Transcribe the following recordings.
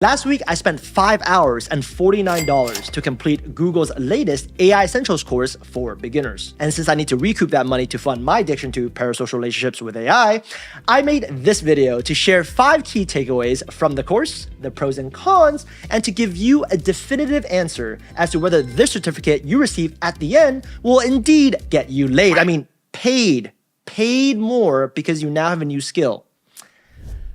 Last week, I spent 5 hours and $49 to complete Google's latest AI Essentials course for beginners. And since I need to recoup that money to fund my addiction to parasocial relationships with AI, I made this video to share 5 key takeaways from the course, the pros and cons, and to give you a definitive answer as to whether this certificate you receive at the end will indeed get you laid. I mean, paid more because you now have a new skill.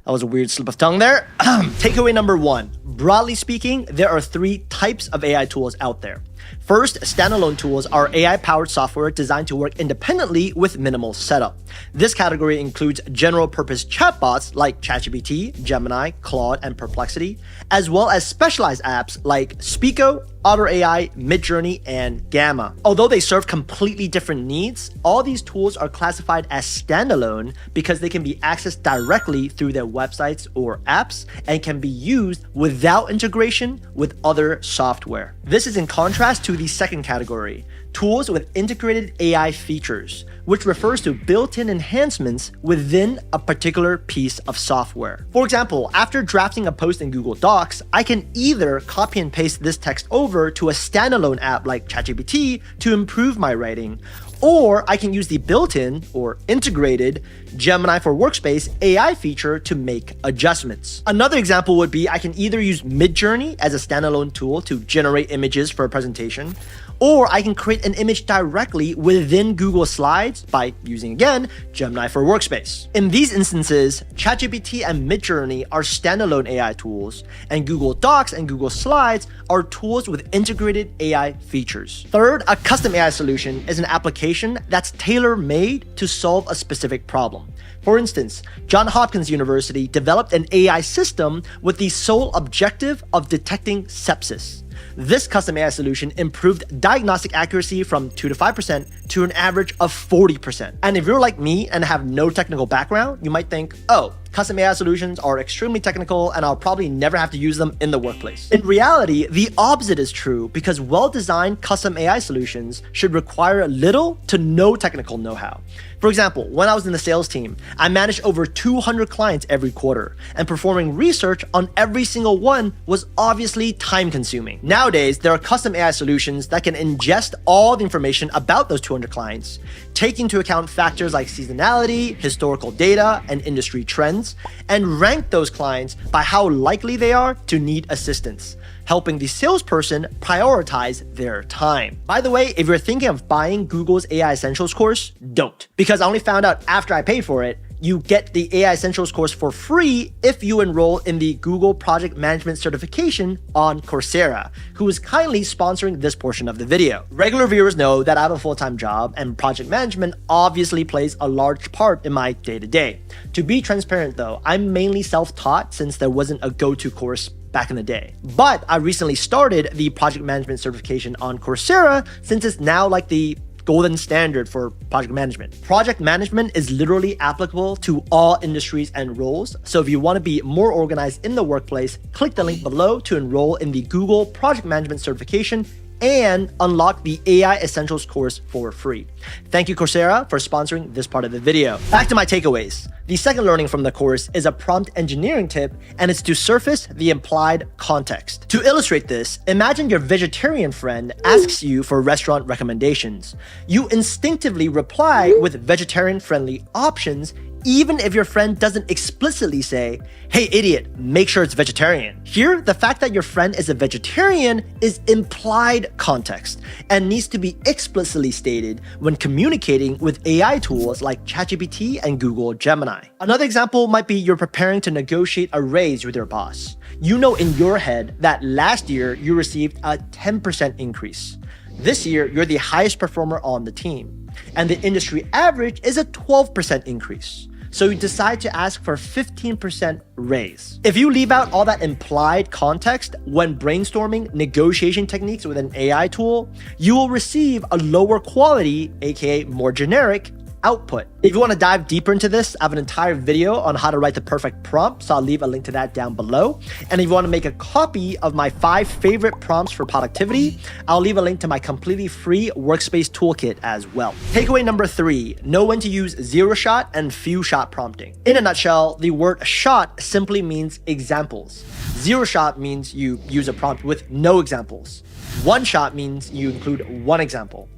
That was a weird slip of tongue there. Takeaway number 1. Broadly speaking, there are 3 types of AI tools out there. First, standalone tools are AI-powered software designed to work independently with minimal setup. This category includes general-purpose chatbots like ChatGPT, Gemini, Claude, and Perplexity, as well as specialized apps like Speako, Otter AI, Midjourney, and Gamma. Although they serve completely different needs, all these tools are classified as standalone because they can be accessed directly through their websites or apps and can be used without integration with other software. This is in contrast to the second category, tools with integrated AI features, which refers to built-in enhancements within a particular piece of software. For example, after drafting a post in Google Docs, I can either copy and paste this text over to a standalone app like ChatGPT to improve my writing, or I can use the built-in or integrated Gemini for Workspace AI feature to make adjustments. Another example would be I can either use Midjourney as a standalone tool to generate images for a presentation, or I can create an image directly within Google Slides by using, again, Gemini for Workspace. In these instances, ChatGPT and Midjourney are standalone AI tools, and Google Docs and Google Slides are tools with integrated AI features. Third, a custom AI solution is an application that's tailor-made to solve a specific problem. For instance, Johns Hopkins University developed an AI system with the sole objective of detecting sepsis. This custom AI solution improved diagnostic accuracy from 2 to 5% to an average of 40%. And if you're like me and have no technical background, you might think, oh, custom AI solutions are extremely technical and I'll probably never have to use them in the workplace. In reality, the opposite is true because well-designed custom AI solutions should require little to no technical know-how. For example, when I was in the sales team, I managed over 200 clients every quarter, and performing research on every single one was obviously time-consuming. Nowadays, there are custom AI solutions that can ingest all the information about those 200 clients, take into account factors like seasonality, historical data, and industry trends, and rank those clients by how likely they are to need assistance, helping the salesperson prioritize their time. By the way, if you're thinking of buying Google's AI Essentials course, don't. Because I only found out after I paid for it, you get the AI Essentials course for free if you enroll in the Google Project Management certification on Coursera, who is kindly sponsoring this portion of the video. Regular viewers know that I have a full-time job, and project management obviously plays a large part in my day-to-day. To be transparent though, I'm mainly self-taught since there wasn't a go-to course back in the day. But I recently started the project management certification on Coursera since it's now like the golden standard for project management. Project management is literally applicable to all industries and roles. So if you want to be more organized in the workplace, click the link below to enroll in the Google Project Management certification and unlock the AI Essentials course for free. Thank you, Coursera, for sponsoring this part of the video. Back to my takeaways. The second learning from the course is a prompt engineering tip, and it's to surface the implied context. To illustrate this, imagine your vegetarian friend asks you for restaurant recommendations. You instinctively reply with vegetarian-friendly options, even if your friend doesn't explicitly say, hey idiot, make sure it's vegetarian. Here, the fact that your friend is a vegetarian is implied context and needs to be explicitly stated when communicating with AI tools like ChatGPT and Google Gemini. Another example might be you're preparing to negotiate a raise with your boss. You know in your head that last year you received a 10% increase. This year, you're the highest performer on the team, and the industry average is a 12% increase. So you decide to ask for a 15% raise. If you leave out all that implied context when brainstorming negotiation techniques with an AI tool, you will receive a lower quality, aka more generic, output. If you want to dive deeper into this, I have an entire video on how to write the perfect prompt, so I'll leave a link to that down below. And if you want to make a copy of my 5 favorite prompts for productivity, I'll leave a link to my completely free workspace toolkit as well. Takeaway number 3, know when to use zero shot and few shot prompting. In a nutshell, the word shot simply means examples. Zero shot means you use a prompt with no examples. One shot means you include one example.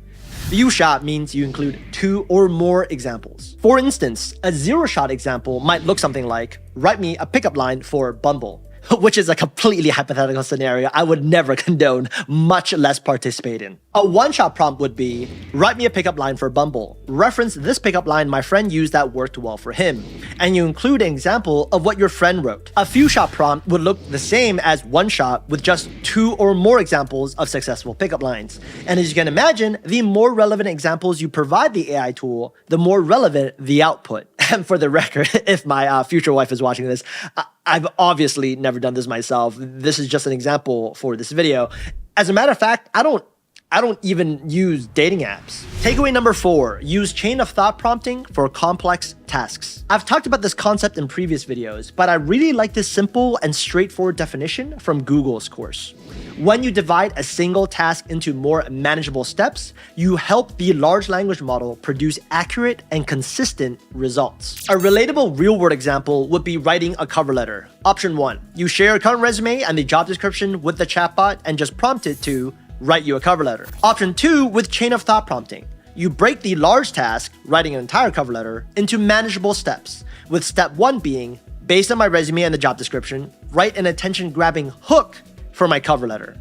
Few shot means you include 2 or more examples. For instance, a zero shot example might look something like, write me a pickup line for Bumble, which is a completely hypothetical scenario I would never condone, much less participate in. A one-shot prompt would be, write me a pickup line for Bumble. Reference this pickup line my friend used that worked well for him. And you include an example of what your friend wrote. A few-shot prompt would look the same as one shot with just 2 or more examples of successful pickup lines. And as you can imagine, the more relevant examples you provide the AI tool, the more relevant the output. And for the record, if my future wife is watching this, I've obviously never done this myself. This is just an example for this video. As a matter of fact, I don't even use dating apps. Takeaway number 4, use chain of thought prompting for complex tasks. I've talked about this concept in previous videos, but I really like this simple and straightforward definition from Google's course. When you divide a single task into more manageable steps, you help the large language model produce accurate and consistent results. A relatable real-world example would be writing a cover letter. Option 1, you share your current resume and the job description with the chatbot and just prompt it to write you a cover letter. Option 2, with chain of thought prompting. You break the large task, writing an entire cover letter, into manageable steps, with step 1 being, based on my resume and the job description, write an attention-grabbing hook for my cover letter.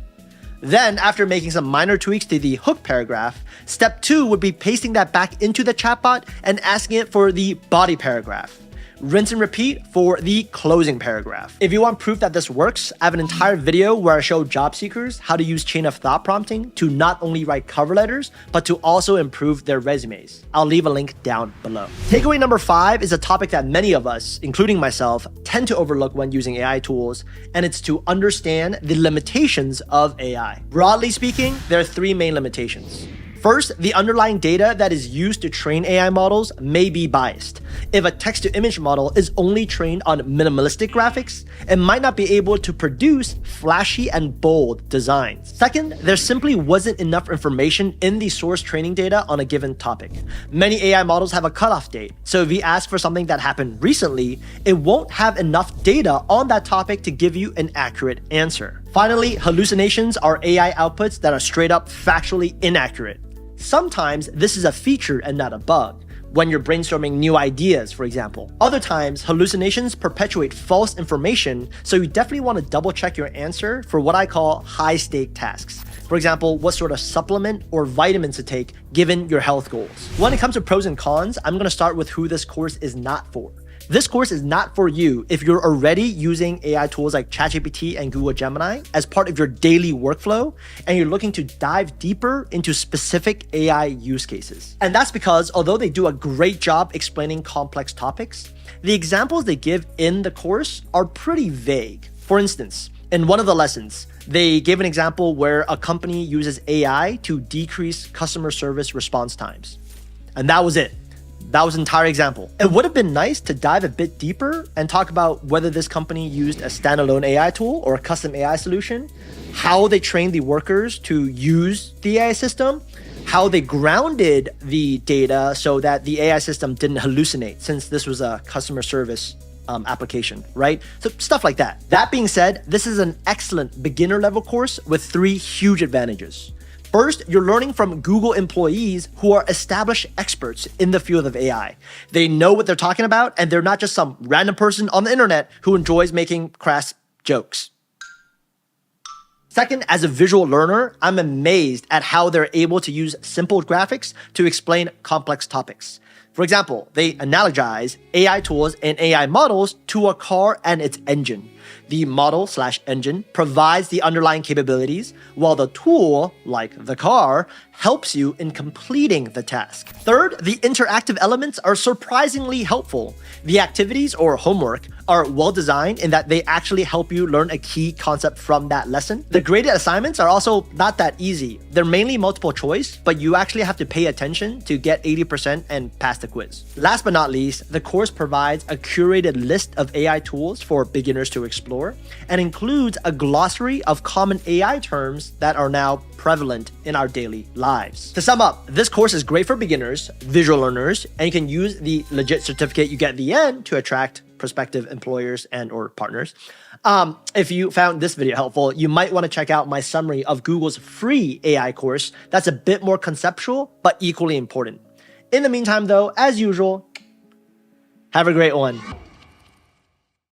Then, after making some minor tweaks to the hook paragraph, step 2 would be pasting that back into the chatbot and asking it for the body paragraph. Rinse and repeat for the closing paragraph. If you want proof that this works, I have an entire video where I show job seekers how to use chain of thought prompting to not only write cover letters, but to also improve their resumes. I'll leave a link down below. Takeaway number 5 is a topic that many of us, including myself, tend to overlook when using AI tools, and it's to understand the limitations of AI. Broadly speaking, there are 3 main limitations. First, the underlying data that is used to train AI models may be biased. If a text-to-image model is only trained on minimalistic graphics, it might not be able to produce flashy and bold designs. Second, there simply wasn't enough information in the source training data on a given topic. Many AI models have a cutoff date, so if we ask for something that happened recently, it won't have enough data on that topic to give you an accurate answer. Finally, hallucinations are AI outputs that are straight up factually inaccurate. Sometimes this is a feature and not a bug, when you're brainstorming new ideas, for example. Other times, hallucinations perpetuate false information, so you definitely want to double check your answer for what I call high-stake tasks. For example, what sort of supplement or vitamins to take given your health goals. When it comes to pros and cons, I'm going to start with who this course is not for. This course is not for you if you're already using AI tools like ChatGPT and Google Gemini as part of your daily workflow, and you're looking to dive deeper into specific AI use cases. And that's because although they do a great job explaining complex topics, the examples they give in the course are pretty vague. For instance, in one of the lessons, they gave an example where a company uses AI to decrease customer service response times. And that was it. That was an entire example. It would have been nice to dive a bit deeper and talk about whether this company used a standalone AI tool or a custom AI solution, how they trained the workers to use the AI system, how they grounded the data so that the AI system didn't hallucinate, since this was a customer service application, right? So stuff like that. That being said, this is an excellent beginner level course with 3 huge advantages. First, you're learning from Google employees who are established experts in the field of AI. They know what they're talking about, and they're not just some random person on the internet who enjoys making crass jokes. Second, as a visual learner, I'm amazed at how they're able to use simple graphics to explain complex topics. For example, they analogize AI tools and AI models to a car and its engine. The model/engine provides the underlying capabilities, while the tool, like the car, helps you in completing the task. Third, the interactive elements are surprisingly helpful. The activities or homework are well designed in that they actually help you learn a key concept from that lesson. The graded assignments are also not that easy. They're mainly multiple choice, but you actually have to pay attention to get 80% and pass the quiz. Last but not least, the course provides a curated list of AI tools for beginners to explore and includes a glossary of common AI terms that are now prevalent in our daily lives. To sum up, this course is great for beginners, visual learners, and you can use the legit certificate you get at the end to attract prospective employers and or partners. If you found this video helpful, you might want to check out my summary of Google's free AI course that's a bit more conceptual, but equally important. In the meantime though, as usual, have a great one.